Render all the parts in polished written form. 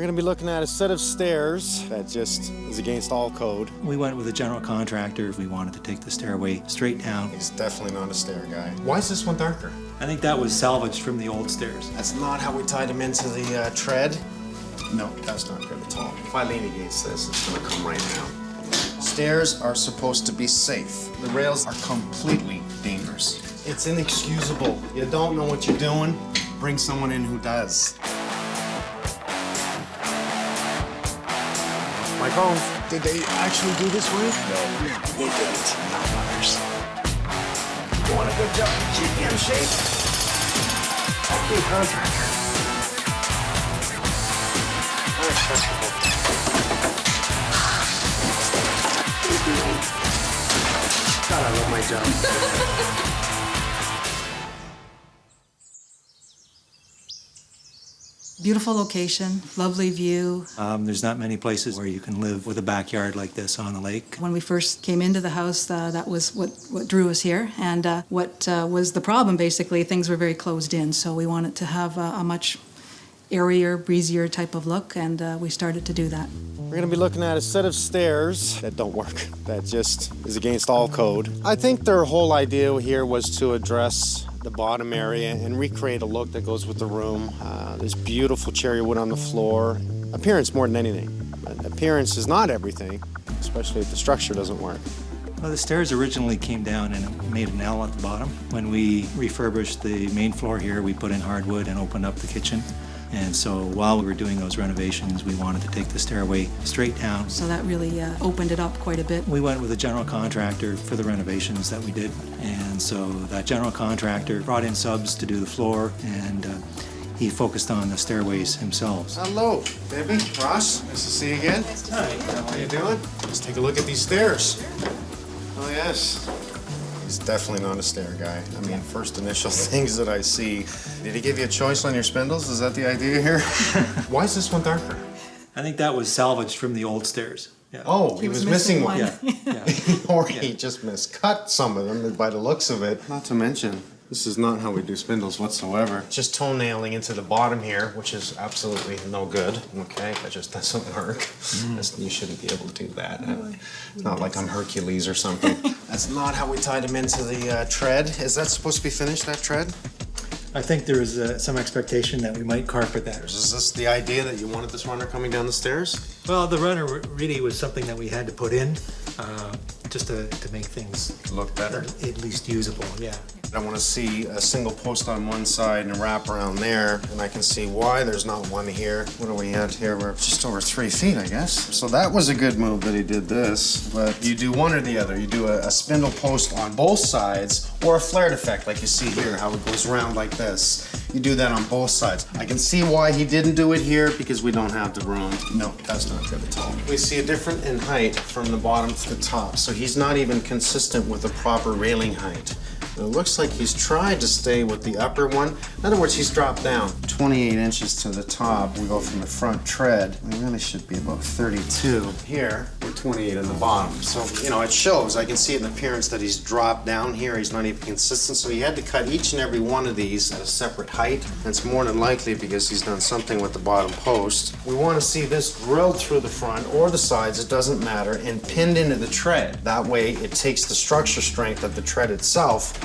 We're gonna be looking at a set of stairs that just is against all code. We went with a general contractor if we wanted to take the stairway straight down. He's definitely not a stair guy. Why is this one darker? I think that was salvaged from the old stairs. That's not how we tied him into the tread. No, that's not good at all. If I lean against this, it's gonna come right down. Stairs are supposed to be safe. The rails are completely dangerous. It's inexcusable. You don't know what you're doing, bring someone in who does. Mike Holmes, did they actually do this right? No, they didn't. Not others. You want a good job? Keep me in shape. ROKU contractor. Unacceptable. God, I love my job. Beautiful location, lovely view. There's not many places where you can live with a backyard like this on a lake. When we first came into the house, that was what drew us here. And what was the problem, basically, things were very closed in. So we wanted to have a much airier, breezier type of look, and we started to do that. We're gonna be looking at a set of stairs that don't work, that just is against all code. I think their whole idea here was to address the bottom area and recreate a look that goes with the room. There's beautiful cherry wood on the floor. Appearance more than anything. But appearance is not everything, especially if the structure doesn't work. Well, the stairs originally came down and it made an L at the bottom. When we refurbished the main floor here, we put in hardwood and opened up the kitchen. And so while we were doing those renovations, we wanted to take the stairway straight down. So that really opened it up quite a bit. We went with a general contractor for the renovations that we did. And so that general contractor brought in subs to do the floor, and he focused on the stairways himself. Hello, Debbie, Ross, nice to see you again. Hi, how you doing? Let's take a look at these stairs. Oh yes. He's definitely not a stair guy. I mean, first initial things that I see. Did he give you a choice on your spindles? Is that the idea here? Why is this one darker? I think that was salvaged from the old stairs. Yeah. Oh, he was missing one. Yeah. Yeah. Or he just miscut some of them by the looks of it. Not to mention, this is not how we do spindles whatsoever. Just toenailing into the bottom here, which is absolutely no good, okay? That just doesn't work. You shouldn't be able to do that. It's not like I'm Hercules or something. That's not how we tied him into the tread. Is that supposed to be finished, that tread? I think there was some expectation that we might carpet that. Is this the idea that you wanted this runner coming down the stairs? Well, the runner really was something that we had to put in just to make things look better. At least usable, yeah. I want to see a single post on one side and a wrap around there, and I can see why there's not one here. What are we at here? We're just over 3 feet, I guess. So that was a good move that he did this, but you do one or the other. You do a spindle post on both sides, or a flared effect like you see here, how it goes around like this. You do that on both sides. I can see why he didn't do it here, because we don't have the room. No, that's not good at all. We see a difference in height from the bottom to the top, so he's not even consistent with the proper railing height. It looks like he's tried to stay with the upper one. In other words, he's dropped down 28 inches to the top. We go from the front tread. We really should be about 32. Here, we're 28 on the bottom. So, you know, it shows. I can see it in appearance that he's dropped down here. He's not even consistent. So he had to cut each and every one of these at a separate height. That's more than likely because he's done something with the bottom post. We want to see this drilled through the front or the sides, it doesn't matter, and pinned into the tread. That way, it takes the structure strength of the tread itself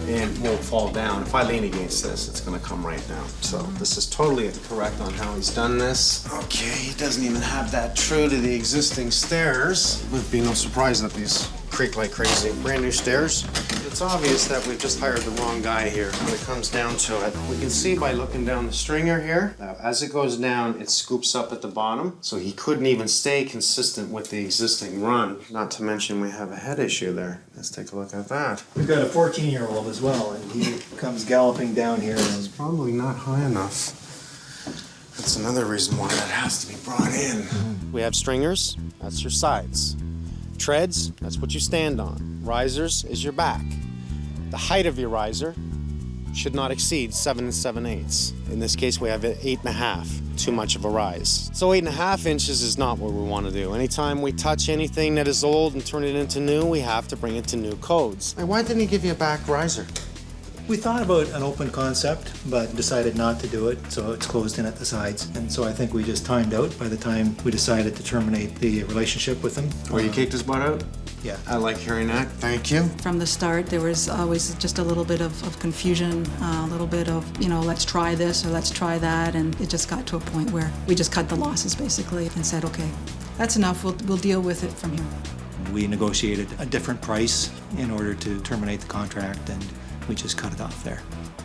and won't fall down. If I lean against this, it's gonna come right down. So this is totally correct on how he's done this. Okay, he doesn't even have that true to the existing stairs. Would be no surprise that these creak like crazy. Brand new stairs. It's obvious that we've just hired the wrong guy here when it comes down to it. We can see by looking down the stringer here, that as it goes down, it scoops up at the bottom. So he couldn't even stay consistent with the existing run. Not to mention we have a head issue there. Let's take a look at that. We've got a 14-year-old as well, and he comes galloping down here. It's probably not high enough. That's another reason why that has to be brought in. We have stringers, that's your sides. Treads, that's what you stand on. Risers is your back. The height of your riser should not exceed 7 7/8. In this case, we have 8.5, too much of a rise. So 8.5 inches is not what we want to do. Anytime we touch anything that is old and turn it into new, we have to bring it to new codes. And why didn't he give you a back riser? We thought about an open concept, but decided not to do it, so it's closed in at the sides. And so I think we just timed out by the time we decided to terminate the relationship with them. Well, you kicked his butt out? Yeah. I like hearing that. Thank you. From the start, there was always just a little bit of confusion, a little bit of, let's try this or let's try that, and it just got to a point where we just cut the losses, basically, and said, okay, that's enough, we'll deal with it from here. We negotiated a different price in order to terminate the contract, and we just cut it off there.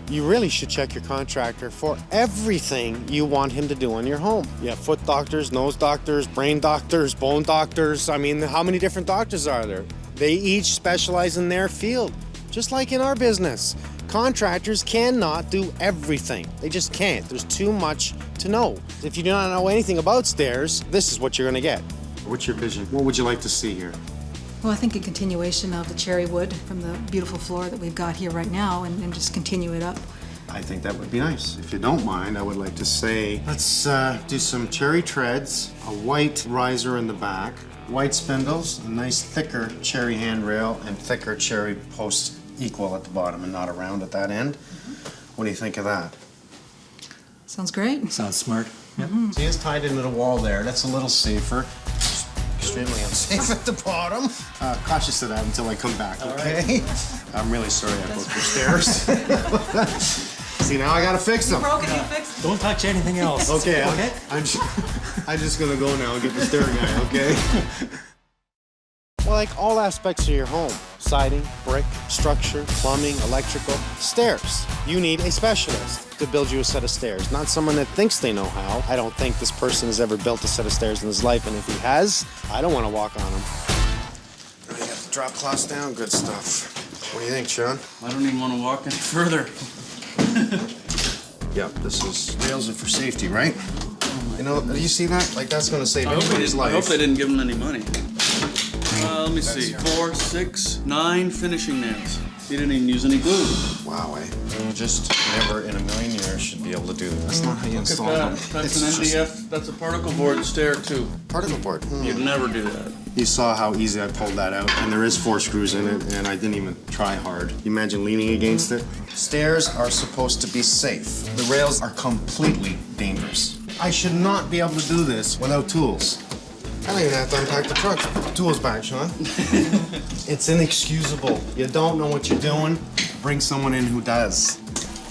You really should check your contractor for everything you want him to do on your home. You have foot doctors, nose doctors, brain doctors, bone doctors. I mean, how many different doctors are there? They each specialize in their field, just like in our business. Contractors cannot do everything. They just can't. There's too much to know. If you do not know anything about stairs, this is what you're gonna get. What's your vision? What would you like to see here? Well, I think a continuation of the cherry wood from the beautiful floor that we've got here right now and just continue it up. I think that would be nice. If you don't mind, I would like to say, let's do some cherry treads, a white riser in the back, white spindles, a nice thicker cherry handrail, and thicker cherry posts equal at the bottom and not around at that end. What do you think of that? Sounds great. Sounds smart. Yep. See, it's tied into the wall there. That's a little safer. Extremely unsafe at the bottom. Cautious of that until I come back, okay? I'm really sorry I broke your stairs. See, now I gotta fix them. Broken, you fixed it. Don't touch anything else. Okay, I'm just gonna go now and get the stair guy, okay? Well, like all aspects of your home, siding, brick, structure, plumbing, electrical, stairs. You need a specialist to build you a set of stairs, not someone that thinks they know how. I don't think this person has ever built a set of stairs in his life, and if he has, I don't want to walk on them. Oh, you got the drop cloths down? Good stuff. What do you think, Sean? I don't even want to walk any further. Yep, rails are for safety, right? You know, do you see that? Like, that's gonna save I hope everybody's life. they didn't give him any money. Let me see, 4, 6, 9 finishing nails. He didn't even use any glue. Wow, you just never in a million years should be able to do that. That's not how you install them. That's an MDF, that's a particle board stair too. Particle board. You'd never do that. You saw how easy I pulled that out, and there is 4 screws in it, and I didn't even try hard. You imagine leaning against it? Stairs are supposed to be safe. The rails are completely dangerous. I should not be able to do this without tools. I don't even have to unpack the truck. Tools back, Sean. It's inexcusable. You don't know what you're doing. Bring someone in who does.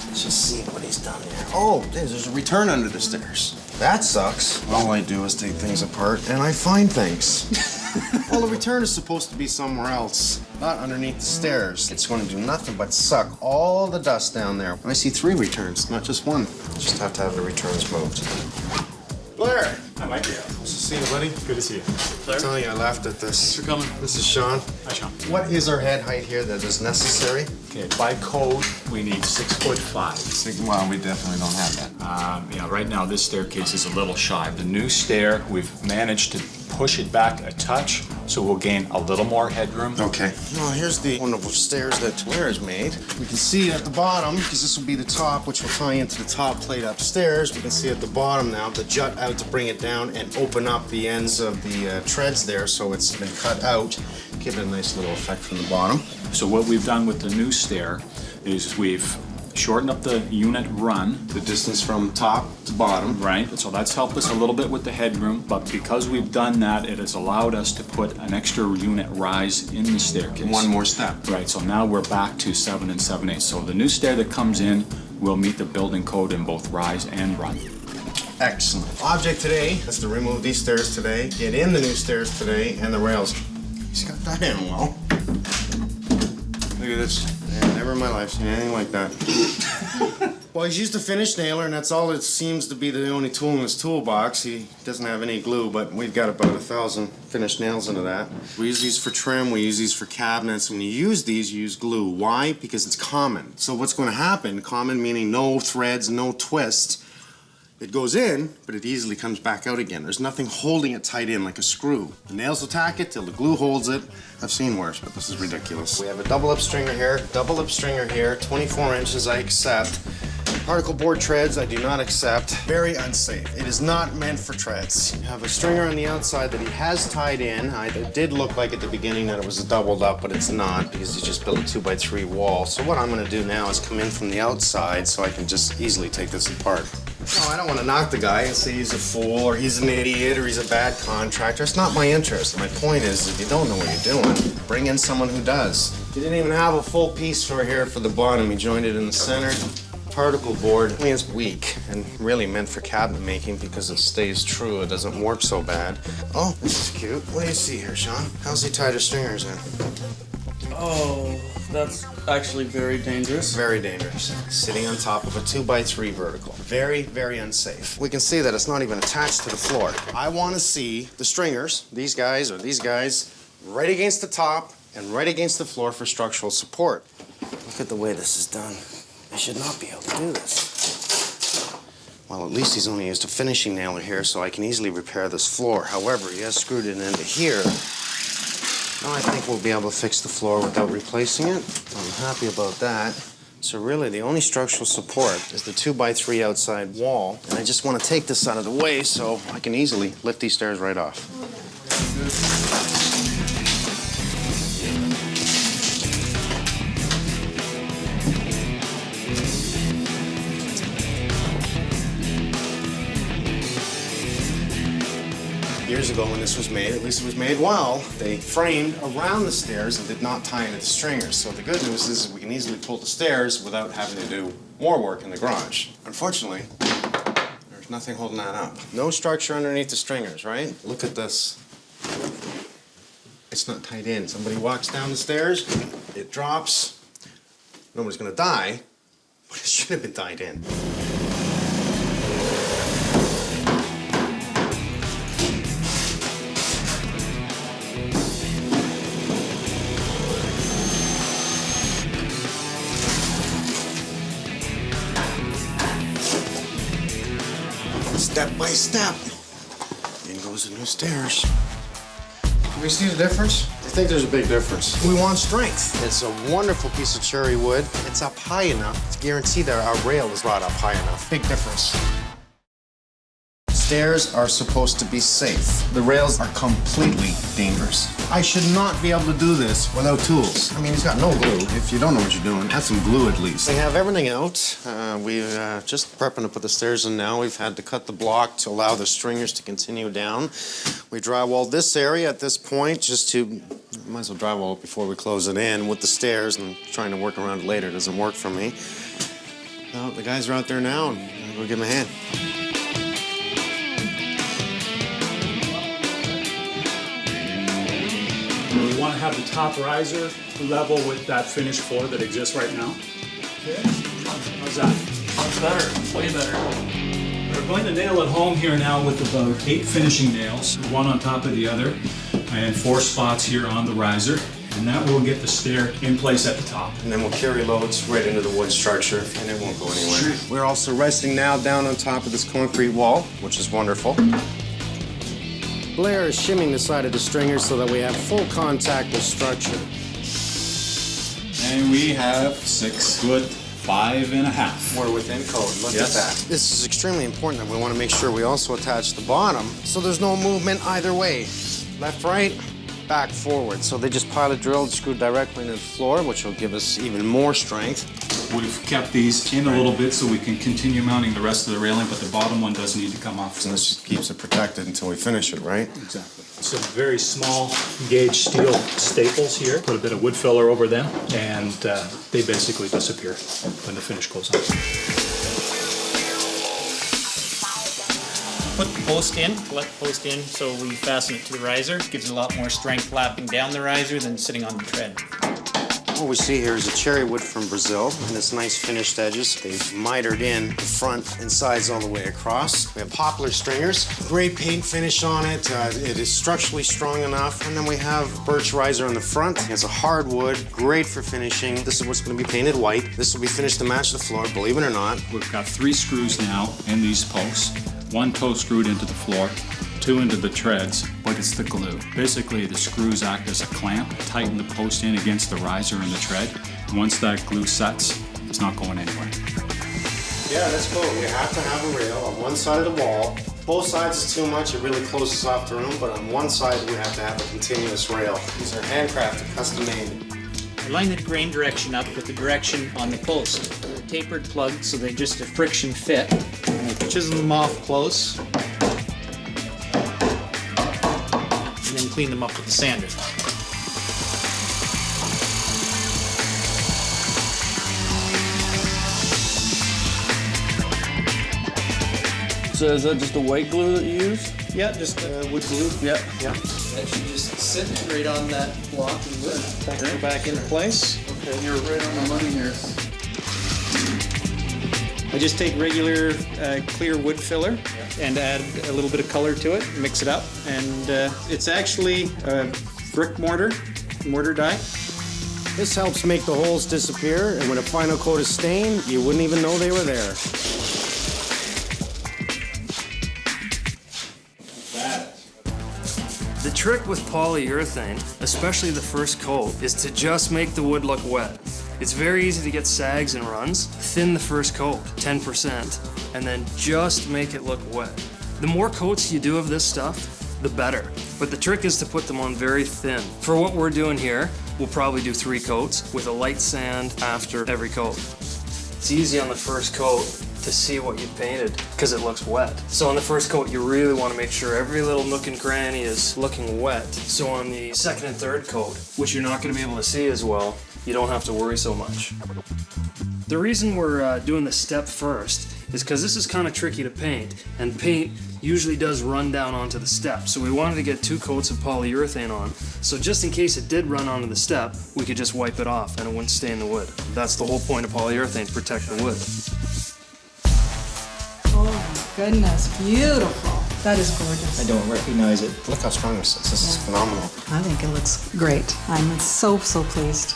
Let's just see what he's done here. Oh, there's a return under the stairs. That sucks. All I do is take things apart and I find things. Well, the return is supposed to be somewhere else, not underneath the stairs. It's going to do nothing but suck all the dust down there. I see 3 returns, not just 1. Just have to have the returns moved. Blair! Hi, Mike. Nice to see you, buddy. Good to see you. I'm telling you, I laughed at this. Thanks for coming. This is Sean. Hi, Sean. What is our head height here that is necessary? Okay, by code, we need 6'5". Well, we definitely don't have that. Right now this staircase is a little shy. The new stair, we've managed to push it back a touch, so we'll gain a little more headroom. Okay. Well, here's the wonderful stairs that Blair has made. We can see at the bottom, because this will be the top, which will tie into the top plate upstairs. We can see at the bottom now the jut out to bring it down and open up the ends of the treads there, so it's been cut out. Give it a nice little effect from the bottom. So what we've done with the new stair is we've shortened up the unit run. The distance from top to bottom. Right, so that's helped us a little bit with the headroom, but because we've done that, it has allowed us to put an extra unit rise in the staircase. 1 more step. Right, so now we're back to 7 7/8. So the new stair that comes in will meet the building code in both rise and run. Excellent. Object today is to remove these stairs today, get in the new stairs today, and the rails. He's got that in well. Look at this. Man, never in my life seen anything like that. Well, he's used a finish nailer, and that's all it seems to be the only tool in his toolbox. He doesn't have any glue, but we've got about 1,000 finished nails into that. We use these for trim, we use these for cabinets. When you use these, you use glue. Why? Because it's common. So what's going to happen, common meaning no threads, no twists, it goes in, but it easily comes back out again. There's nothing holding it tight in like a screw. The nails will tack it till the glue holds it. I've seen worse, but this is ridiculous. We have a double lip stringer here, 24 inches I accept. Particle board treads I do not accept. Very unsafe. It is not meant for treads. You have a stringer on the outside that he has tied in. It did look like at the beginning that it was doubled up, but it's not because he just built a 2x3 wall. So what I'm gonna do now is come in from the outside so I can just easily take this apart. No, I don't want to knock the guy and say he's a fool or he's an idiot or he's a bad contractor. It's not my interest. My point is, if you don't know what you're doing, bring in someone who does. He didn't even have a full piece for here for the bottom. He joined it in the center. Particle board, I mean, it's weak and really meant for cabinet making because it stays true. It doesn't warp so bad. Oh, this is cute. What do you see here, Sean? How's he tied his stringers in? Oh, that's actually very dangerous. Very dangerous. Sitting on top of a 2x3 vertical. Very, very unsafe. We can see that it's not even attached to the floor. I want to see the stringers, these guys or these guys, right against the top and right against the floor for structural support. Look at the way this is done. I should not be able to do this. Well, at least he's only used a finishing nailer here, so I can easily repair this floor. However, he has screwed it into here. Now I think we'll be able to fix the floor without replacing it. I'm happy about that. So really, the only structural support is the 2x3 outside wall. And I just want to take this out of the way so I can easily lift these stairs right off. Years ago when this was made, at least it was made well, they framed around the stairs and did not tie into the stringers. So the good news is we can easily pull the stairs without having to do more work in the garage. Unfortunately, there's nothing holding that up. No structure underneath the stringers, right? Look at this. It's not tied in. Somebody walks down the stairs, it drops. Nobody's gonna die, but it should have been tied in. Step by step. In goes the new stairs. Do we see the difference? I think there's a big difference. We want strength. It's a wonderful piece of cherry wood. It's up high enough to guarantee that our rail is brought up high enough. Big difference. Stairs are supposed to be safe. The rails are completely dangerous. I should not be able to do this without tools. I mean, he's got no glue. If you don't know what you're doing, have some glue at least. We have everything out. We're just prepping to put the stairs in now. We've had to cut the block to allow the stringers to continue down. We drywalled this area at this point just to, might as well drywall it before we close it in with the stairs, and trying to work around it later doesn't work for me. Well, the guys are out there now, and we'll give them a hand. We want to have the top riser level with that finished floor that exists right now. Okay. How's that? That's better, way better. We're going to nail it home here now with about 8 finishing nails, one on top of the other, and 4 spots here on the riser. And that will get the stair in place at the top. And then we'll carry loads right into the wood structure, and it won't go anywhere. We're also resting now down on top of this concrete wall, which is wonderful. Blair is shimming the side of the stringers so that we have full contact with structure. And we have 6 foot 5.5. We're within code. Look Yes. at that. This is extremely important that we want to make sure we also attach the bottom so there's no movement either way. Left, right, back, forward. So they just pilot drilled, screwed directly into the floor, which will give us even more strength. We've kept these in a little bit so we can continue mounting the rest of the railing, but the bottom one does need to come off. And this keeps it protected until we finish it, right? Exactly. Some very small gauge steel staples here. Put a bit of wood filler over them, and they basically disappear when the finish goes on. Put the post in, let the post in, so we fasten it to the riser. Gives it a lot more strength lapping down the riser than sitting on the tread. What we see here is a cherry wood from Brazil, and it's nice finished edges. They've mitered in the front and sides all the way across. We have poplar stringers, great paint finish on it. It is structurally strong enough. And then we have birch riser on the front. It's a hardwood, great for finishing. This is what's going to be painted white. This will be finished to match the floor, believe it or not. We've got 3 screws now in these posts. 1 toe screwed into the floor, 2 into the treads, but it's the glue. Basically, the screws act as a clamp, tighten the post in against the riser and the tread. Once that glue sets, it's not going anywhere. Yeah, that's cool. You have to have a rail on one side of the wall. Both sides is too much, it really closes off the room, but on one side we have to have a continuous rail. These are handcrafted, custom made. I line the grain direction up with the direction on the post. They're tapered plugged so they're just a friction fit. And I chisel them off close. And then clean them up with the sander. So is that just a white glue that you use? Yeah, just wood glue. Yeah. Yeah. That should just sit right on that block of wood. Go back into place. Okay, you're right on the money here. I just take regular clear wood filler and add a little bit of color to it, mix it up, and it's actually brick mortar dye. This helps make the holes disappear, and when a final coat is stained, you wouldn't even know they were there. The trick with polyurethane, especially the first coat, is to just make the wood look wet. It's very easy to get sags and runs. Thin the first coat, 10%, and then just make it look wet. The more coats you do of this stuff, the better. But the trick is to put them on very thin. For what we're doing here, we'll probably do 3 coats with a light sand after every coat. It's easy on the first coat to see what you painted because it looks wet. So on the first coat, you really want to make sure every little nook and cranny is looking wet. So on the second and third coat, which you're not going to be able to see as well, you don't have to worry so much. The reason we're doing the step first is because this is kind of tricky to paint, and paint usually does run down onto the step. So we wanted to get 2 coats of polyurethane on, so just in case it did run onto the step, we could just wipe it off and it wouldn't stain the wood. That's the whole point of polyurethane, to protect the wood. Oh my goodness, beautiful. That is gorgeous. I don't recognize it. Look how strong this is. This is phenomenal. I think it looks great. I'm so pleased.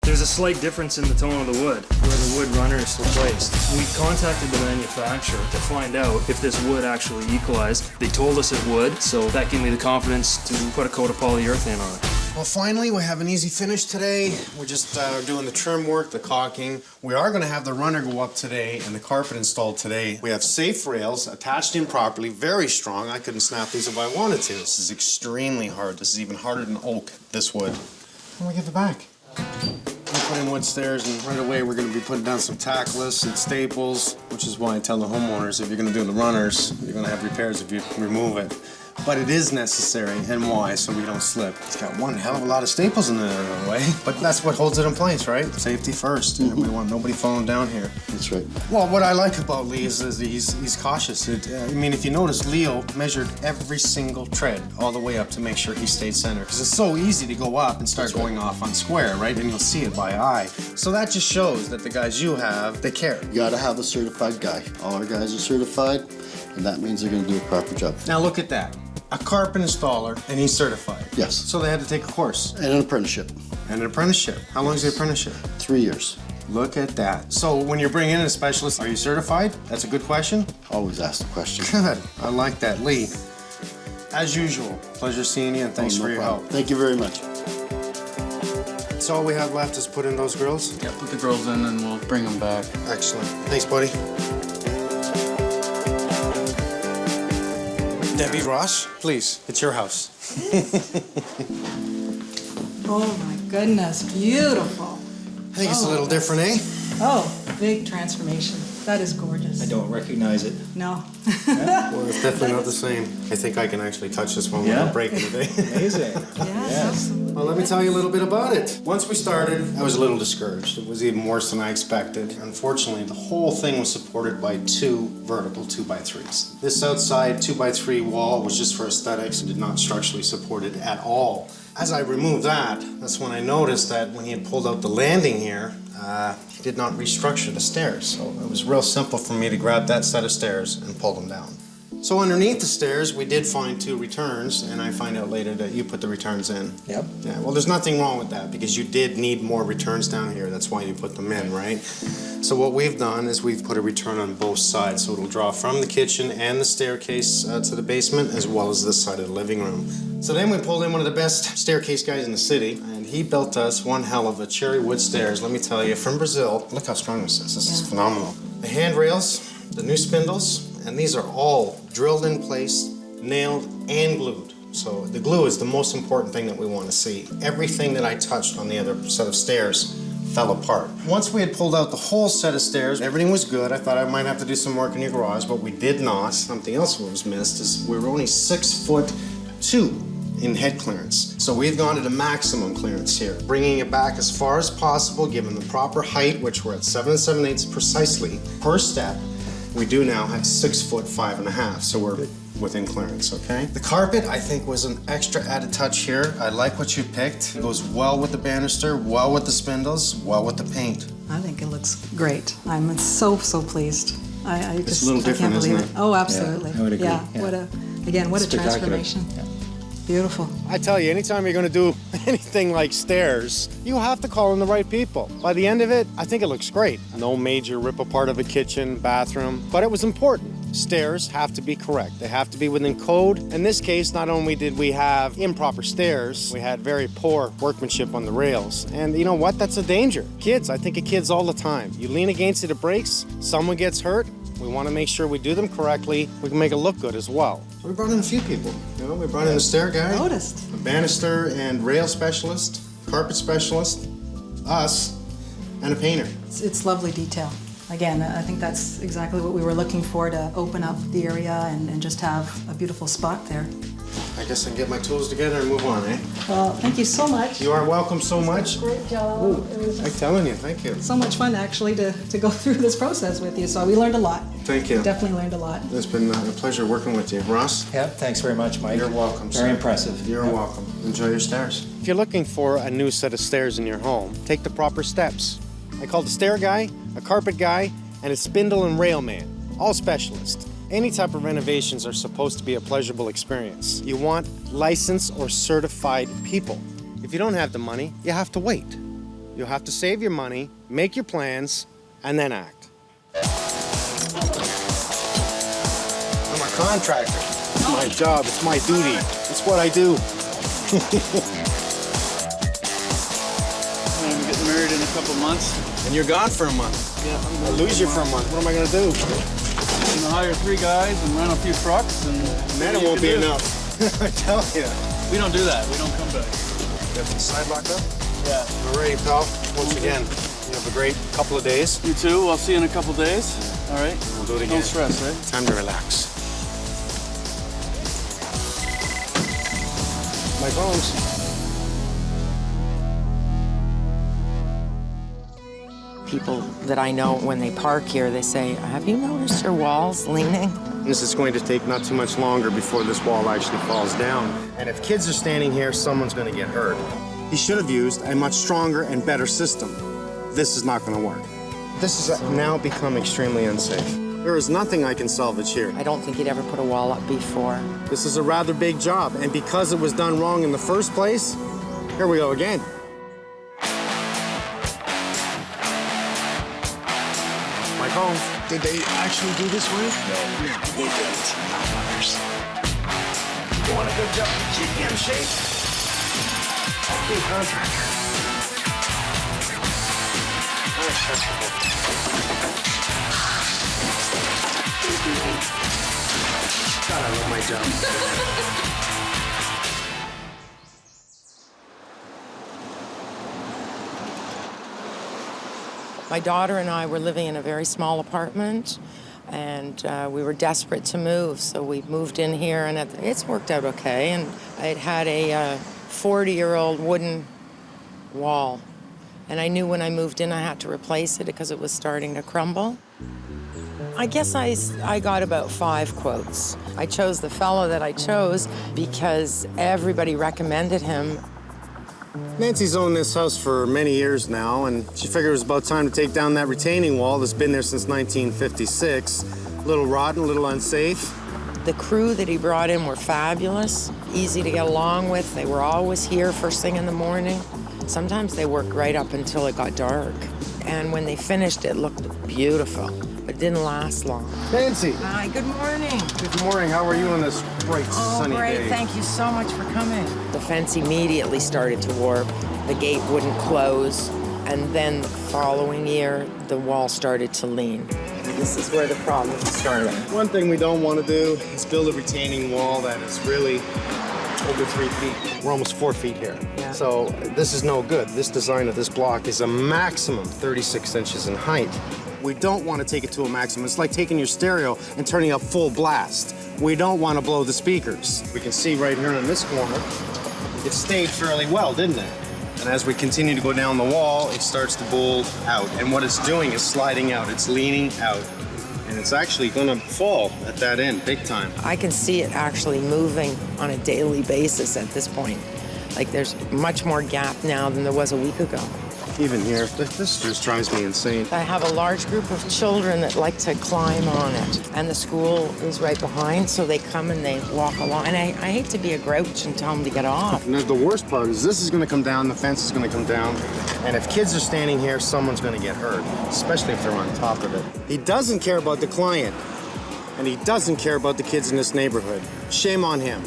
There's a slight difference in the tone of the wood, where the wood runner is placed. We contacted the manufacturer to find out if this would actually equalize. They told us it would, so that gave me the confidence to put a coat of polyurethane on it. Well, finally, we have an easy finish today. We're just doing the trim work, the caulking. We are going to have the runner go up today and the carpet installed today. We have safe rails attached in properly, very strong. I couldn't snap these if I wanted to. This is extremely hard. This is even harder than oak, this wood. How do I give it back? We put in wood stairs, and right away we're going to be putting down some tackless and staples, which is why I tell the homeowners if you're going to do the runners, you're going to have repairs if you remove it. But it is necessary, and why? So we don't slip. It's got one hell of a lot of staples in there, by the way. But that's what holds it in place, right? Safety first. And we want nobody falling down here. That's right. Well, what I like about Lee is he's cautious. I mean, if you notice, Leo measured every single tread all the way up to make sure he stayed center. Because it's so easy to go up and start going off on square, right? And you'll see it by eye. So that just shows that the guys you have, they care. You gotta have a certified guy. All our guys are certified, and that means they're gonna do a proper job. Now look at that. A carpet installer, and he's certified. Yes. So they had to take a course. And an apprenticeship. And an apprenticeship. How long is the apprenticeship? 3 years. Look at that. So when you're bringing in a specialist, are you certified? That's a good question. Always ask the question. Good. I like that. Lee, as usual, pleasure seeing you, and thanks No for your problem. help. Thank you very much. So all we have left is put in those grills? Yeah, put the grills in and we'll bring them back. Excellent. Thanks, buddy. Debbie Ross, please, it's your house. Oh my goodness, beautiful. I think it's a little different, eh? Oh, big transformation. That is gorgeous. I don't recognize it. No. Well, it's definitely not the same. I think I can actually touch this one without breaking it, eh? Amazing. Yes, absolutely. Well, let me tell you a little bit about it. Once we started, I was a little discouraged. It was even worse than I expected. Unfortunately, the whole thing was supported by 2 vertical 2x3s. This outside 2x3 wall was just for aesthetics and did not structurally support it at all. As I removed that, that's when I noticed that when he had pulled out the landing here, he did not restructure the stairs. So it was real simple for me to grab that set of stairs and pull them down. So underneath the stairs, we did find 2 returns, and I find out later that you put the returns in. Yep. Yeah, well, there's nothing wrong with that because you did need more returns down here. That's why you put them in, right? So what we've done is we've put a return on both sides, so it'll draw from the kitchen and the staircase to the basement, as well as this side of the living room. So then we pulled in one of the best staircase guys in the city, and he built us one hell of a cherry wood stairs, let me tell you, from Brazil. Look how strong this is. This is phenomenal. The handrails, the new spindles, and these are all drilled in place, nailed, and glued. So the glue is the most important thing that we want to see. Everything that I touched on the other set of stairs fell apart. Once we had pulled out the whole set of stairs, everything was good. I thought I might have to do some work in your garage, but we did not. Something else was missed is we were only 6'2" in head clearance. So we've gone to the maximum clearance here, bringing it back as far as possible, given the proper height, which we're at 7 7/8 precisely per step. We do now have 6'5.5", so we're within clearance, okay? The carpet, I think, was an extra added touch here. I like what you picked. It goes well with the banister, well with the spindles, well with the paint. I think it looks great. I'm so pleased. I just It's a little different, I can't believe isn't it? Oh, absolutely. Yeah, I would agree. Yeah, Yeah. what a Spectacular. transformation. Yeah. Beautiful. I tell you, anytime you're gonna do anything like stairs, you have to call in the right people. By the end of it, I think it looks great. No major rip apart of a kitchen, bathroom, but it was important. Stairs have to be correct. They have to be within code. In this case, not only did we have improper stairs, we had very poor workmanship on the rails. And you know what? That's a danger. Kids, I think of kids all the time. You lean against it, it breaks, someone gets hurt. We want to make sure we do them correctly. We can make it look good as well. We brought in a few people. You know, we brought in a stair guy, Noticed. a banister and rail specialist, carpet specialist, us, and a painter. It's lovely detail. Again, I think that's exactly what we were looking for, to open up the area and just have a beautiful spot there. I guess I can get my tools together and move on, eh? Well, thank you so much. You are welcome so much. Great job. It was I'm telling you, thank you. so much fun, actually, to go through this process with you. So we learned a lot. Thank you. Definitely learned a lot. It's been a pleasure working with you. Ross? Yeah, thanks very much, Mike. You're welcome, Very sir. impressive. You're welcome. Enjoy your stairs. If you're looking for a new set of stairs in your home, take the proper steps. I called a stair guy, a carpet guy, and a spindle and rail man, all specialists. Any type of renovations are supposed to be a pleasurable experience. You want licensed or certified people. If you don't have the money, you have to wait. You'll have to save your money, make your plans, and then act. I'm a contractor. It's my job, it's my duty. It's what I do. I'm getting married in a couple months. And you're gone for a month. Yeah, I'm I'll lose you for a month. What am I gonna do? I'm gonna hire 3 guys and rent a few trucks and Man, it won't be enough. I tell you. We don't do that. We don't come back. Got the side lock up? Yeah. All righty, pal. Once again, you have a great couple of days. You too. I'll see you in a couple days. All right. We'll do it again. Don't stress, right? Time to relax. Mike Holmes. People that I know, when they park here, they say, have you noticed your walls leaning? This is going to take not too much longer before this wall actually falls down. And if kids are standing here, someone's going to get hurt. He should have used a much stronger and better system. This is not going to work. This has now become extremely unsafe. There is nothing I can salvage here. I don't think he'd ever put a wall up before. This is a rather big job, and because it was done wrong in the first place, here we go again. Mike Holmes. Did they actually do this way? No, they didn't. Others. You want a good job? Keep in shape. Be a contractor. God, I love my job. My daughter and I were living in a very small apartment, and we were desperate to move, so we moved in here, and it's worked out okay. And it had a 40-year-old wooden wall, and I knew when I moved in I had to replace it because it was starting to crumble. I guess I got about 5 quotes. I chose the fellow that I chose because everybody recommended him. Nancy's owned this house for many years now, and she figured it was about time to take down that retaining wall that's been there since 1956. A little rotten, a little unsafe. The crew that he brought in were fabulous, easy to get along with. They were always here first thing in the morning. Sometimes they worked right up until it got dark. And when they finished, it looked beautiful. But didn't last long. Nancy. Hi, good morning. Good morning. How are you on this bright, sunny great. day? Thank you so much for coming. The fence immediately started to warp. The gate wouldn't close. And then the following year, the wall started to lean. This is where the problem started. One thing we don't want to do is build a retaining wall that is really over 3 feet. We're almost 4 feet here. Yeah. So this is no good. This design of this block is a maximum 36 inches in height. We don't want to take it to a maximum. It's like taking your stereo and turning up full blast. We don't want to blow the speakers. We can see right here in this corner, it stayed fairly well, didn't it? And as we continue to go down the wall, it starts to bulge out. And what it's doing is sliding out. It's leaning out. And it's actually going to fall at that end, big time. I can see it actually moving on a daily basis at this point. Like there's much more gap now than there was a week ago. Even here, this just drives me insane. I have a large group of children that like to climb on it. And the school is right behind, so they come and they walk along. And I hate to be a grouch and tell them to get off. And the worst part is this is going to come down, the fence is going to come down. And if kids are standing here, someone's going to get hurt, especially if they're on top of it. He doesn't care about the client, and he doesn't care about the kids in this neighborhood. Shame on him.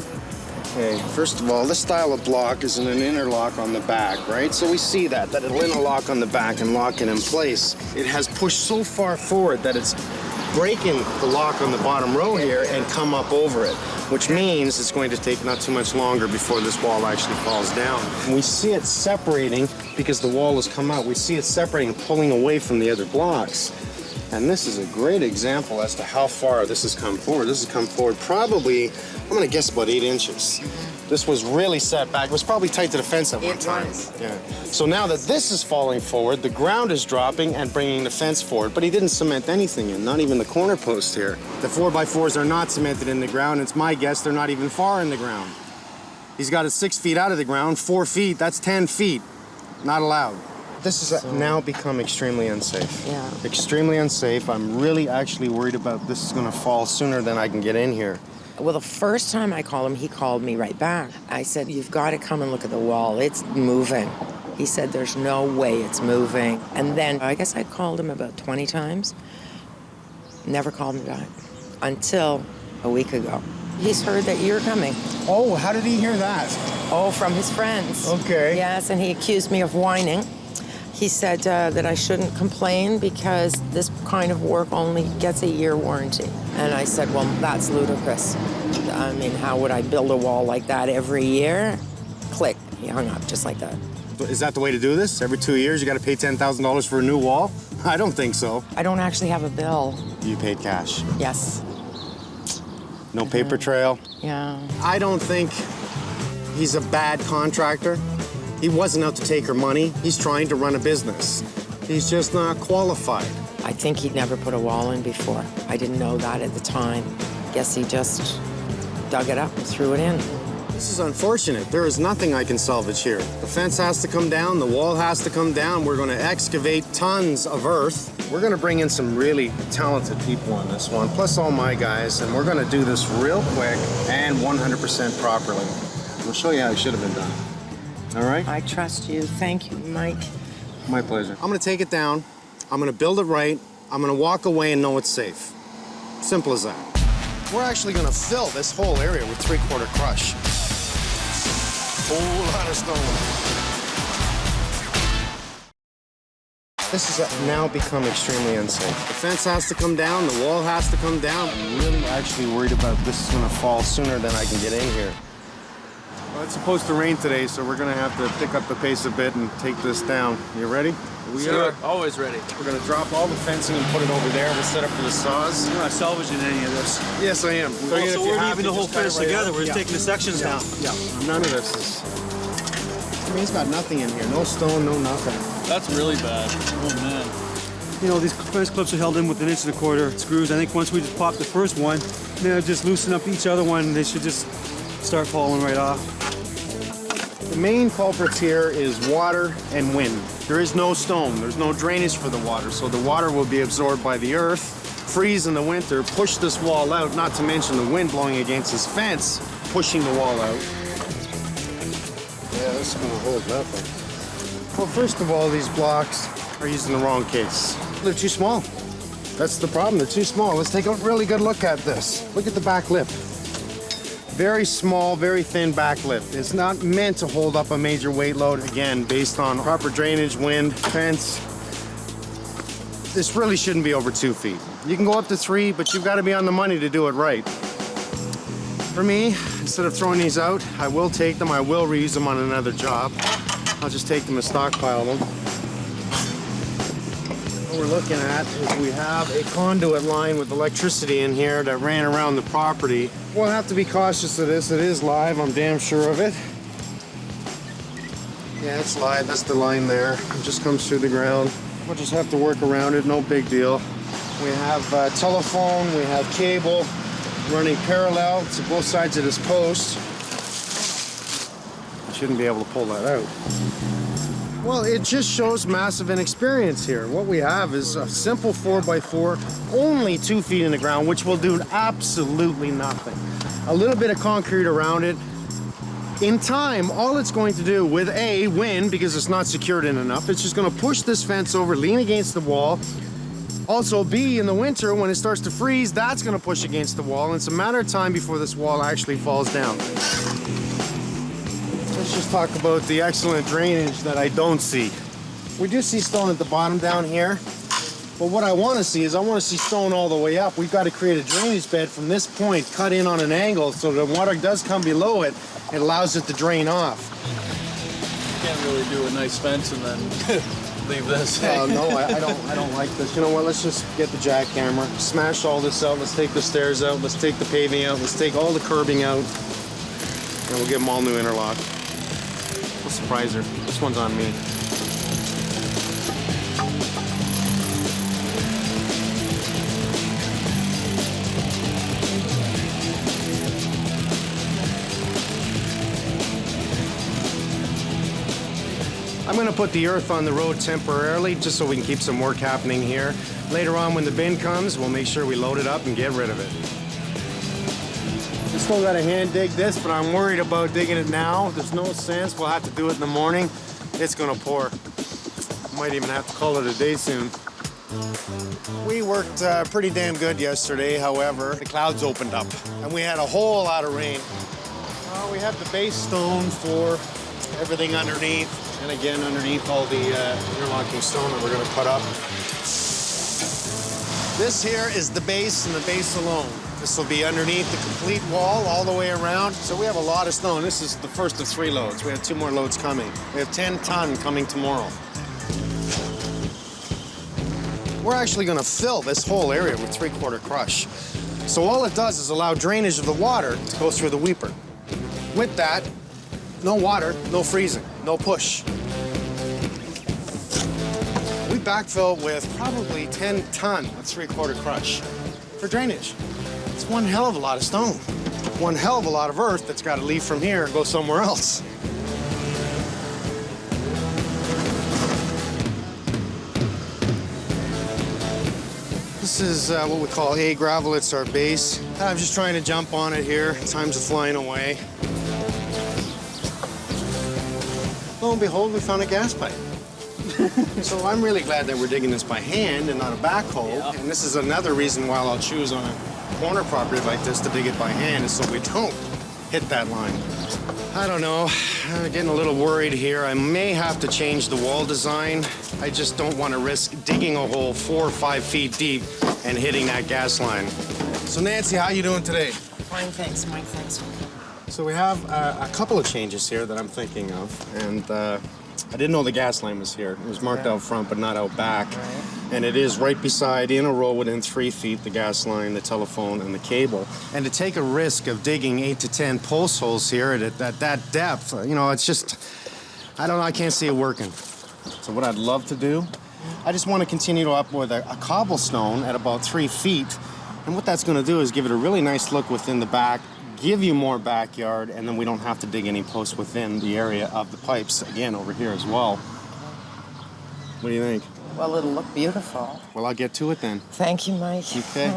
Okay, first of all, this style of block is in an interlock on the back, right? So we see that it'll interlock on the back and lock it in place. It has pushed so far forward that it's breaking the lock on the bottom row here and come up over it, which means it's going to take not too much longer before this wall actually falls down. And we see it separating because the wall has come out. We see it separating and pulling away from the other blocks. And this is a great example as to how far this has come forward. This has come forward probably, I'm gonna guess about 8 inches. This was really set back. It was probably tight to the fence at one time. Yeah. So now that this is falling forward, the ground is dropping and bringing the fence forward, but he didn't cement anything in, not even the corner post here. The 4x4s are not cemented in the ground. It's my guess they're not even far in the ground. He's got it 6 feet out of the ground, 4 feet, that's 10 feet. Not allowed. This has now become extremely unsafe. Yeah. Extremely unsafe. I'm really actually worried about this is gonna fall sooner than I can get in here. Well, the first time I called him, he called me right back. I said, you've got to come and look at the wall. It's moving. He said, there's no way it's moving. And then I guess I called him about 20 times. Never called me back until a week ago. He's heard that you're coming. Oh, how did he hear that? Oh, from his friends. Okay. Yes, and he accused me of whining. He said that I shouldn't complain because this kind of work only gets a year warranty. And I said, well, that's ludicrous. I mean, how would I build a wall like that every year? Click, he hung up just like that. Is that the way to do this? Every 2 years you gotta pay $10,000 for a new wall? I don't think so. I don't actually have a bill. You paid cash? Yes. No paper trail? Yeah. I don't think he's a bad contractor. He wasn't out to take her money. He's trying to run a business. He's just not qualified. I think he'd never put a wall in before. I didn't know that at the time. Guess he just dug it up and threw it in. This is unfortunate. There is nothing I can salvage here. The fence has to come down, the wall has to come down. We're gonna excavate tons of earth. We're gonna bring in some really talented people on this one, plus all my guys, and we're gonna do this real quick and 100% properly. We'll show you how it should have been done. All right? I trust you. Thank you, Mike. My pleasure. I'm gonna take it down, I'm gonna build it right, I'm gonna walk away and know it's safe. Simple as that. We're actually gonna fill this whole area with 3/4 crush. Whole lot of stone. This has now become extremely unsafe. The fence has to come down, the wall has to come down. I'm really actually worried about this is gonna fall sooner than I can get in here. Well, it's supposed to rain today, so we're gonna have to pick up the pace a bit and take this down. You ready? We are always ready. We're gonna drop all the fencing and put it over there. We'll set up for the saws. You're not salvaging any of this. Yes, I am. So we're leaving the whole fence together. We're just taking the sections down. Yeah, none of this is... I mean, he's got nothing in here. No stone, no nothing. That's really bad. Oh, man. You know, these fence clips are held in with 1.25 inch screws. I think once we just pop the first one, they'll just loosen up each other one. They should just start falling right off. The main culprits here is water and wind. There is no stone. There's no drainage for the water, so the water will be absorbed by the earth, freeze in the winter, push this wall out, not to mention the wind blowing against this fence, pushing the wall out. Yeah, this is gonna hold nothing. Well, first of all, these blocks are used in the wrong case. They're too small. That's the problem, they're too small. Let's take a really good look at this. Look at the back lip. Very small, very thin back lip. It's not meant to hold up a major weight load, again, based on proper drainage, wind, fence. This really shouldn't be over 2 feet. You can go up to 3, but you've got to be on the money to do it right. For me, instead of throwing these out, I will take them, I will reuse them on another job. I'll just take them and stockpile them. What we're looking at is we have a conduit line with electricity in here that ran around the property. We'll have to be cautious of this. It is live, I'm damn sure of it. Yeah, it's live, that's the line there. It just comes through the ground. We'll just have to work around it, no big deal. We have telephone, we have cable running parallel to both sides of this post. I shouldn't be able to pull that out. Well, it just shows massive inexperience here. What we have is a simple 4x4, only 2 feet in the ground, which will do absolutely nothing. A little bit of concrete around it. In time, all it's going to do with A, wind, because it's not secured in enough, it's just gonna push this fence over, lean against the wall. Also, B, in the winter, when it starts to freeze, that's gonna push against the wall, and it's a matter of time before this wall actually falls down. Let's just talk about the excellent drainage that I don't see. We do see stone at the bottom down here, but what I wanna see is I wanna see stone all the way up. We've gotta create a drainage bed from this point, cut in on an angle, so that when water does come below it, it allows it to drain off. You can't really do a nice fence and then leave this. No, I don't like this. You know what, let's just get the jackhammer, smash all this out, let's take the stairs out, let's take the paving out, let's take all the curbing out, and we'll give them all new interlock. We'll surprise her. This one's on me. I'm going to put the earth on the road temporarily just so we can keep some work happening here. Later on when the bin comes, we'll make sure we load it up and get rid of it. We still got to hand dig this, but I'm worried about digging it now. There's no sense. We'll have to do it in the morning. It's going to pour. Might even have to call it a day soon. We worked pretty damn good yesterday. However, the clouds opened up and we had a whole lot of rain. We have the base stone for everything underneath. And again, underneath all the interlocking stone that we're going to put up. This here is the base and the base alone. This will be underneath the complete wall all the way around. So we have a lot of stone. This is the first of 3 loads. We have 2 more loads coming. We have 10 ton coming tomorrow. We're actually going to fill this whole area with 3/4 crush. So all it does is allow drainage of the water to go through the weeper. With that, no water, no freezing, no push. We backfill with probably 10 ton of 3/4 crush for drainage. It's one hell of a lot of stone. One hell of a lot of earth that's got to leave from here and go somewhere else. This is what we call A gravel. It's our base. I'm just trying to jump on it here. Time's flying away. Lo and behold, we found a gas pipe. So I'm really glad that we're digging this by hand and not a backhoe. Yeah. And this is another reason why I'll choose on a corner property like this to dig it by hand, is so we don't hit that line. I don't know, I'm getting a little worried here. I may have to change the wall design. I just don't want to risk digging a hole 4 or 5 feet deep and hitting that gas line. So Nancy, how you doing today? Fine, thanks, Mike, thanks. So we have a couple of changes here that I'm thinking of, and I didn't know the gas line was here. It was marked out front, but not out back. Right. And it is right beside, in a row within 3 feet, the gas line, the telephone, and the cable. And to take a risk of digging 8 to 10 post holes here at that depth, you know, it's just, I don't know, I can't see it working. So what I'd love to do, I just want to continue to up with a cobblestone at about 3 feet. And what that's going to do is give it a really nice look within the back, give you more backyard, and then we don't have to dig any posts within the area of the pipes, again, over here as well. What do you think? Well, it'll look beautiful. Well, I'll get to it then. Thank you, Mike. Okay.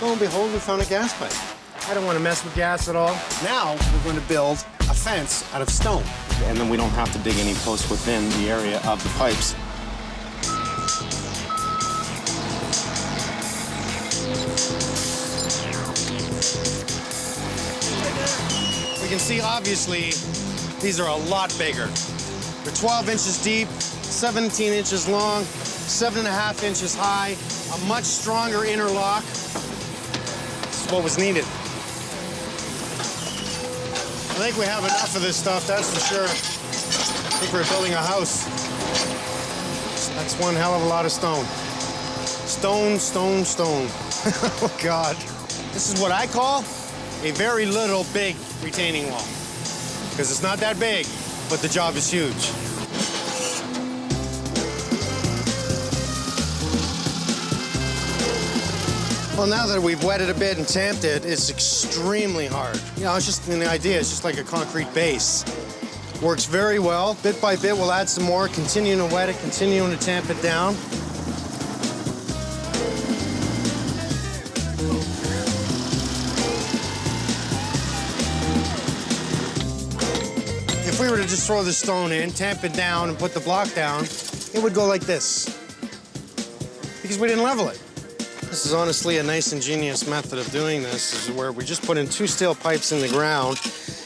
Lo and behold, we found a gas pipe. I don't want to mess with gas at all. Now, we're going to build a fence out of stone. And then we don't have to dig any posts within the area of the pipes. We can see, obviously, these are a lot bigger. They're 12 inches deep, 17 inches long, 7.5 inches high, a much stronger interlock. This is what was needed. I think we have enough of this stuff, that's for sure. I think we're building a house. That's one hell of a lot of stone. Stone, stone, stone. Oh, God. This is what I call a very little big retaining wall. Because it's not that big, but the job is huge. Well, now that we've wetted a bit and tamped it, it's extremely hard. You know, it's just, the idea is just like a concrete base. Works very well. Bit by bit, we'll add some more, continuing to wet it, continuing to tamp it down. If we were to just throw the stone in, tamp it down, and put the block down, it would go like this. Because we didn't level it. This is honestly a nice, ingenious method of doing this, is where we just put in 2 steel pipes in the ground,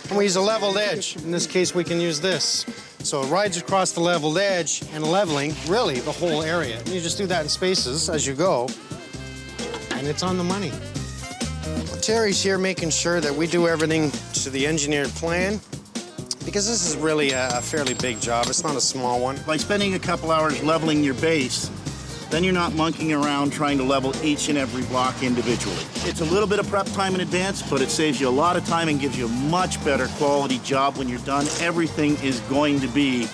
and we use a leveled edge. In this case, we can use this. So it rides across the leveled edge and leveling, really, the whole area. And you just do that in spaces as you go, and it's on the money. Terry's here making sure that we do everything to the engineered plan, because this is really a fairly big job. It's not a small one. By spending a couple hours leveling your base, then you're not monkeying around trying to level each and every block individually. It's a little bit of prep time in advance, but it saves you a lot of time and gives you a much better quality job when you're done. Everything is going to be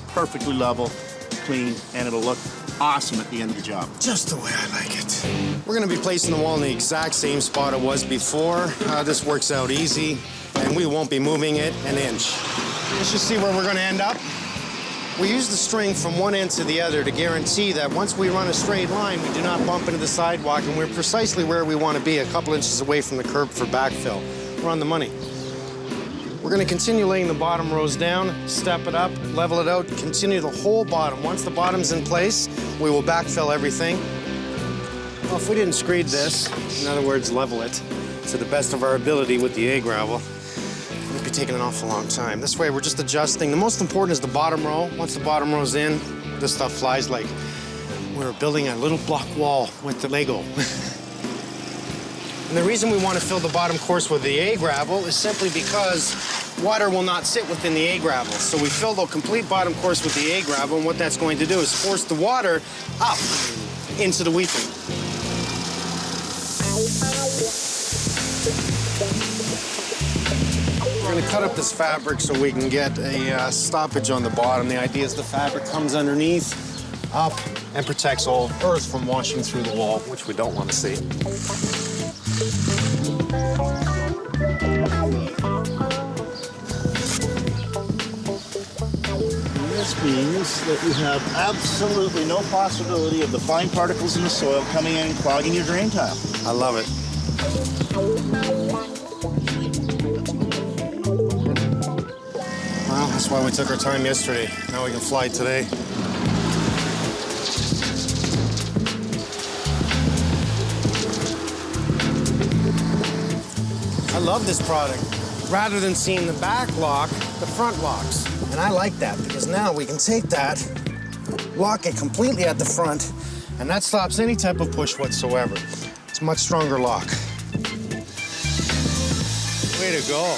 perfectly level, clean, and it'll look awesome at the end of the job. Just the way I like it. We're gonna be placing the wall in the exact same spot it was before. This works out easy, and we won't be moving it an inch. Let's just see where we're gonna end up. We use the string from one end to the other to guarantee that once we run a straight line, we do not bump into the sidewalk, and we're precisely where we want to be, a couple inches away from the curb for backfill. We're on the money. We're going to continue laying the bottom rows down, step it up, level it out, continue the whole bottom. Once the bottom's in place, we will backfill everything. Well, if we didn't screed this, in other words, level it to the best of our ability with the A-gravel, it'd be taking an awful long time. This way, we're just adjusting. The most important is the bottom row. Once the bottom row's in, this stuff flies like we're building a little block wall with the Lego. And the reason we want to fill the bottom course with the A-gravel is simply because water will not sit within the A-gravel. So we fill the complete bottom course with the A-gravel, and what that's going to do is force the water up into the weeping. We're going to cut up this fabric so we can get a stoppage on the bottom. The idea is the fabric comes underneath, up, and protects all earth from washing through the wall, which we don't want to see. This means that you have absolutely no possibility of the fine particles in the soil coming in and clogging your drain tile. I love it. Well, that's why we took our time yesterday. Now we can fly today. I love this product. Rather than seeing the back lock, the front locks. And I like that because now we can take that, lock it completely at the front, and that stops any type of push whatsoever. It's a much stronger lock. Way to go.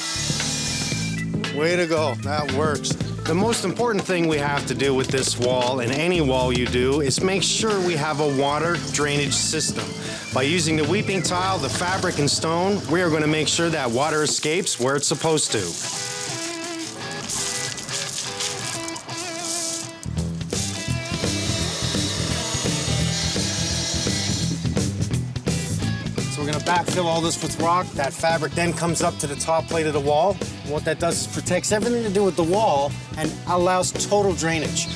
Way to go, that works. The most important thing we have to do with this wall, and any wall you do, is make sure we have a water drainage system. By using the weeping tile, the fabric, and stone, we are going to make sure that water escapes where it's supposed to. So we're going to backfill all this with rock. That fabric then comes up to the top plate of the wall. And what that does is protects everything to do with the wall and allows total drainage.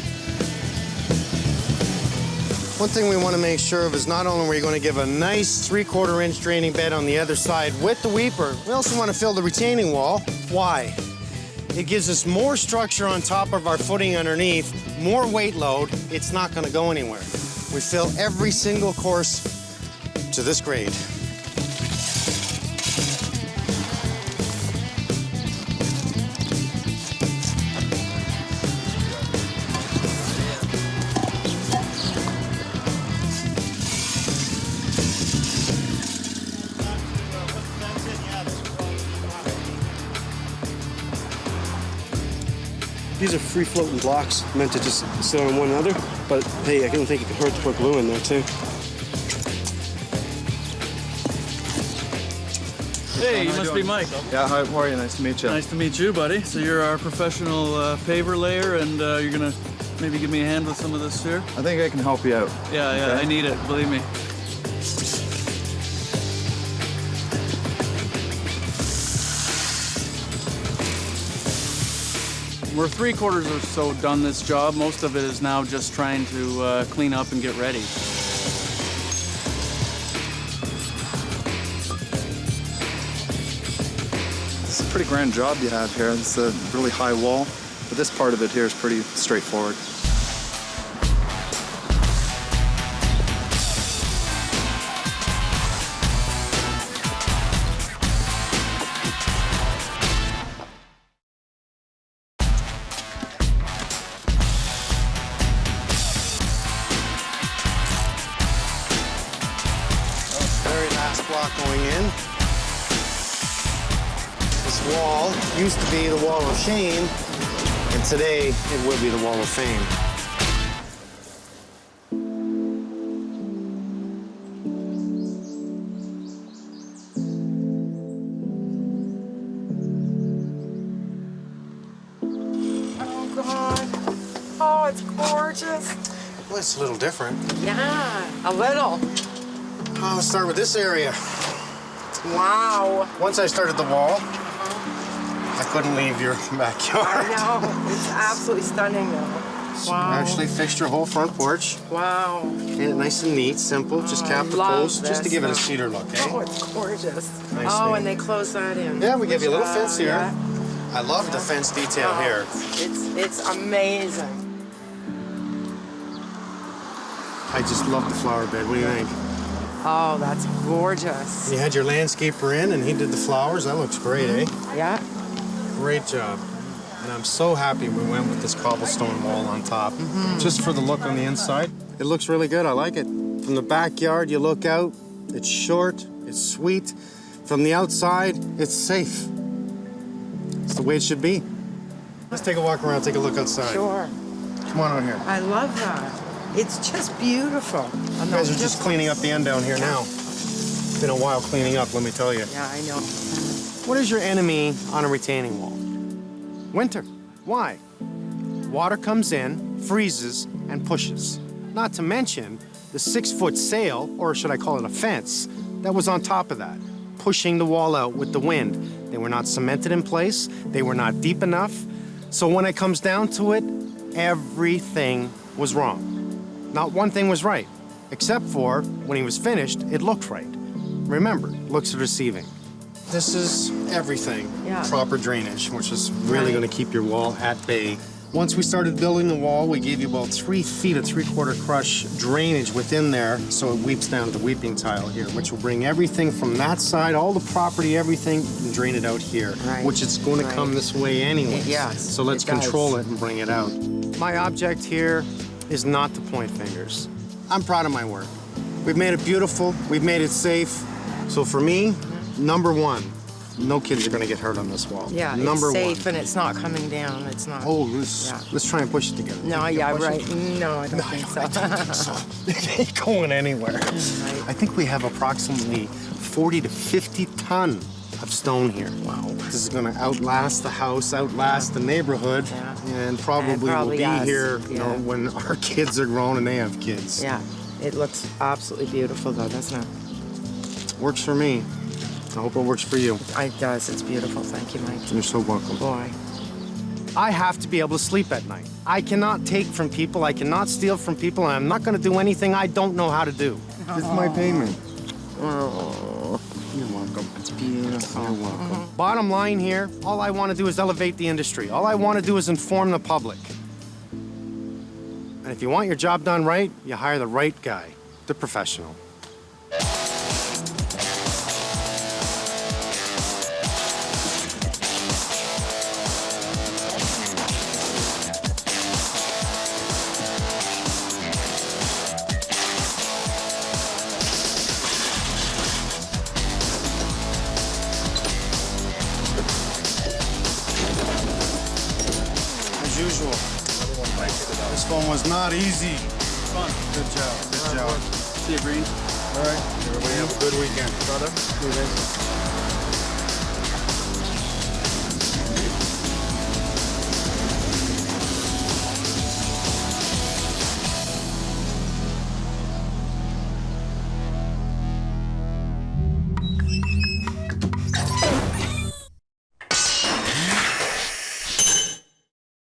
One thing we want to make sure of is not only are we going to give a nice 3/4 inch draining bed on the other side with the weeper, we also want to fill the retaining wall. Why? It gives us more structure on top of our footing underneath, more weight load. It's not gonna go anywhere. We fill every single course to this grade. These are free-floating blocks meant to just sit on one another, but hey, I don't think it could hurt to put glue in there too. Hey, you must be Mike. Yeah, how are you? Nice to meet you. Nice to meet you, buddy. So you're our professional paver layer, and you're gonna maybe give me a hand with some of this here? I think I can help you out. Yeah, Okay. I need it, believe me. We're 3/4 or so done this job. Most of it is now just trying to clean up and get ready. It's a pretty grand job you have here. It's a really high wall, but this part of it here is pretty straightforward. Very last block going in. This wall used to be the wall of shame, and today it will be the wall of fame. Oh, God. Oh, it's gorgeous. Well, it's a little different. Yeah, a little. Let's start with this area. Wow. Once I started the wall, I couldn't leave your backyard. I know. It's absolutely stunning, though. Wow. Actually fixed your whole front porch. Wow. Made it nice and neat, simple. Just cap the love posts, just to this. give it a cedar look, eh? Oh, it's gorgeous. Nice oh, neat. and they close that in. Yeah, we give you a little fence here. Yeah. I love the fence detail Oh, here. It's amazing. I just love the flower bed. What do you think? Oh, that's gorgeous. You had your landscaper in and he did the flowers. That looks great, eh? Yeah. Great job. And I'm so happy we went with this cobblestone wall on top. Just for the look on the inside. It looks really good. I like it. From the backyard, you look out. It's short. It's sweet. From the outside, it's safe. It's the way it should be. Let's take a walk around, take a look outside. Sure. Come on out here. I love that. It's just beautiful. You guys are just cleaning up the end down here now. It's been a while cleaning up, let me tell you. Yeah, I know. What is your enemy on a retaining wall? Winter. Why? Water comes in, freezes, and pushes. Not to mention the 6-foot sail, or should I call it a fence, that was on top of that, pushing the wall out with the wind. They were not cemented in place. They were not deep enough. So when it comes down to it, everything was wrong. Not one thing was right, except for when he was finished, it looked right. Remember, looks are deceiving. This is everything. Yeah. Proper drainage, which is really going to keep your wall at bay. Once we started building the wall, we gave you about 3 feet of 3/4 crush drainage within there, so it weeps down to the weeping tile here, which will bring everything from that side, all the property, everything, and drain it out here, Right. which it's going to come this way anyway. Yes, So let's it does. control it and bring it out. My object here is not to point fingers. I'm proud of my work. We've made it beautiful, we've made it safe. So for me, number one, no kids are gonna get hurt on this wall. Yeah, number it's safe one. and it's not coming down. It's not. Oh, Yeah. let's try and push it together. No, Think you yeah, can push right. it? No, I don't think so. I don't think so. It ain't going anywhere. I think we have approximately 40 to 50 ton of stone here. Wow. This is gonna outlast the house, outlast the neighborhood, and probably will be us, here yeah. when our kids are grown and they have kids. Yeah, it looks absolutely beautiful though, doesn't it? Works for me. I hope it works for you. It does. It's beautiful. Thank you, Mike. You're so welcome. Boy. I have to be able to sleep at night. I cannot take from people, I cannot steal from people, and I'm not gonna do anything I don't know how to do. This is my payment. Oh, you're welcome. Beautiful. You're welcome. Bottom line here, all I want to do is elevate the industry. All I want to do is inform the public. And if you want your job done right, you hire the right guy, the professional. As usual. This one was not easy. Fun. Good job. Good job. See you, Green. All right. Everybody have a good weekend. Brother.